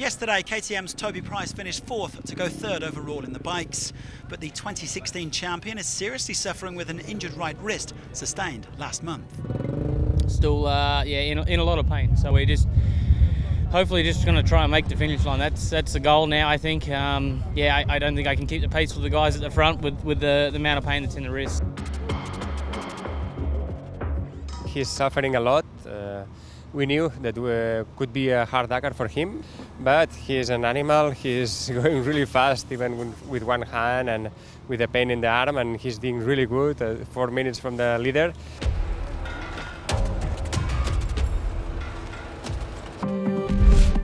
Yesterday, KTM's Toby Price finished fourth to go third overall in the bikes. But the 2016 champion is seriously suffering with an injured right wrist sustained last month. Still, in a lot of pain. So we're hopefully just going to try and make the finish line. That's the goal now, I think. I don't think I can keep the pace with the guys at the front with the amount of pain that's in the wrist. He's suffering a lot. We knew that could be a hard Dakar for him, but he's an animal. He's going really fast, even with one hand and with a pain in the arm, and he's doing really good. 4 minutes from the leader.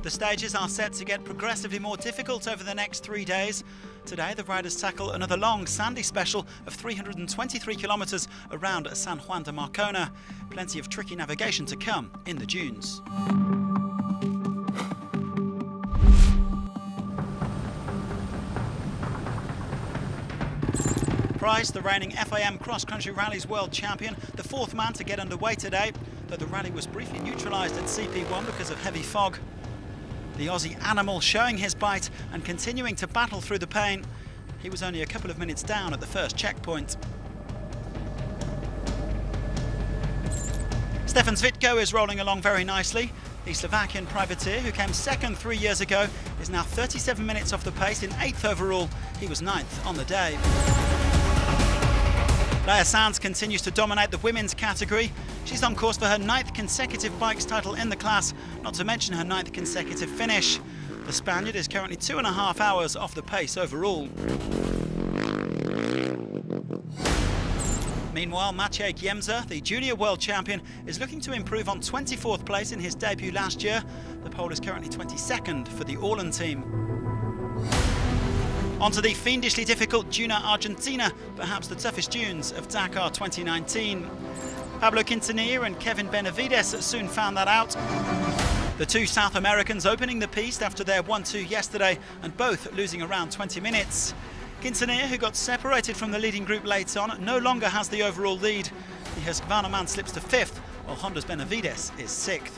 The stages are set to get progressively more difficult over the next 3 days. Today, the riders tackle another long, sandy special of 323 kilometres around San Juan de Marcona. Plenty of tricky navigation to come in the dunes. Price, the reigning FIM cross-country rallies world champion, the fourth man to get underway today, though the rally was briefly neutralised at CP1 because of heavy fog. The Aussie animal showing his bite and continuing to battle through the pain. He was only a couple of minutes down at the first checkpoint. Stefan Zvitko is rolling along very nicely. The Slovakian privateer, who came second 3 years ago, is now 37 minutes off the pace in 8th overall. He was 9th on the day. Leia Sands continues to dominate the women's category. She's on course for her 9th consecutive bikes title in the class, not to mention her 9th consecutive finish. The Spaniard is currently 2.5 hours off the pace overall. Meanwhile, Maciej Giemza, the junior world champion, is looking to improve on 24th place in his debut last year. The Pole is currently 22nd for the Orlen team. Onto the fiendishly difficult Duna Argentina, perhaps the toughest dunes of Dakar 2019. Pablo Quintanilla and Kevin Benavides soon found that out. The two South Americans opening the piste after their 1-2 yesterday and both losing around 20 minutes. Quintanilla, who got separated from the leading group late on, no longer has the overall lead. The Husqvarna man slips to 5th, while Honda's Benavides is 6th.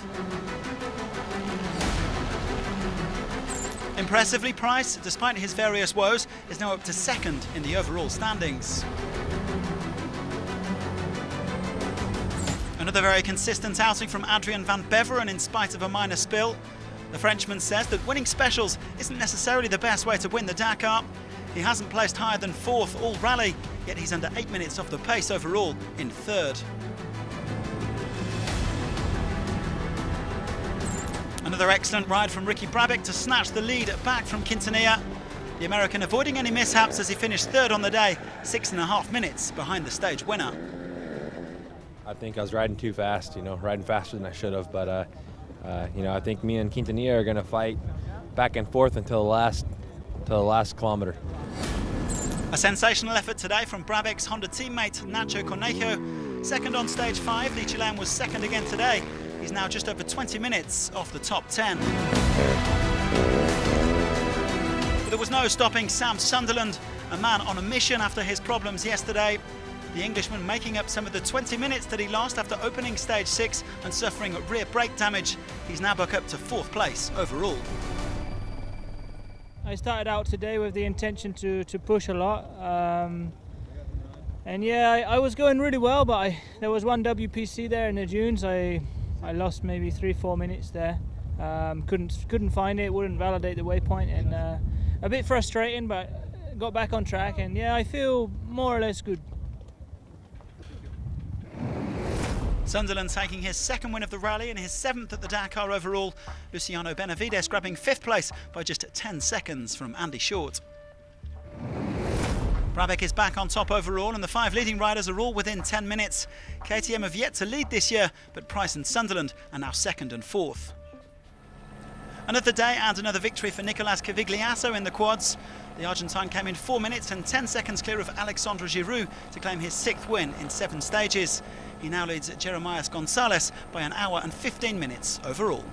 Impressively, Price, despite his various woes, is now up to 2nd in the overall standings. Another very consistent outing from Adrian van Beveren in spite of a minor spill. The Frenchman says that winning specials isn't necessarily the best way to win the Dakar. He hasn't placed higher than 4th all rally, yet he's under 8 minutes off the pace overall in 3rd. Another excellent ride from Ricky Brabec to snatch the lead back from Quintanilla. The American avoiding any mishaps as he finished 3rd on the day, 6.5 minutes behind the stage winner. I think I was riding too fast, riding faster than I should have, but I think me and Quintanilla are going to fight back and forth until the last kilometer. A sensational effort today from Brabec's Honda teammate Nacho Cornejo. 2nd on stage 5, the Chilean was 2nd again today. He's now just over 20 minutes off the top 10. But there was no stopping Sam Sunderland, a man on a mission after his problems yesterday. The Englishman making up some of the 20 minutes that he lost after opening stage 6 and suffering rear brake damage. He's now back up to 4th place overall. I started out today with the intention to push a lot. I was going really well, but there was one WPC there in the dunes. I lost maybe 3-4 minutes there. Couldn't find it, wouldn't validate the waypoint, and a bit frustrating, but got back on track, and I feel more or less good. Sunderland taking his 2nd win of the rally and his 7th at the Dakar overall. Luciano Benavides grabbing 5th place by just 10 seconds from Andy Short. Brabec is back on top overall, and the 5 leading riders are all within 10 minutes. KTM have yet to lead this year, but Price and Sunderland are now 2nd and 4th. Another day and another victory for Nicolas Cavigliasso in the quads. The Argentine came in 4 minutes and 10 seconds clear of Alexandre Giroux to claim his 6th win in 7 stages. He now leads Gabriel Gonzalez by 1 hour and 15 minutes overall.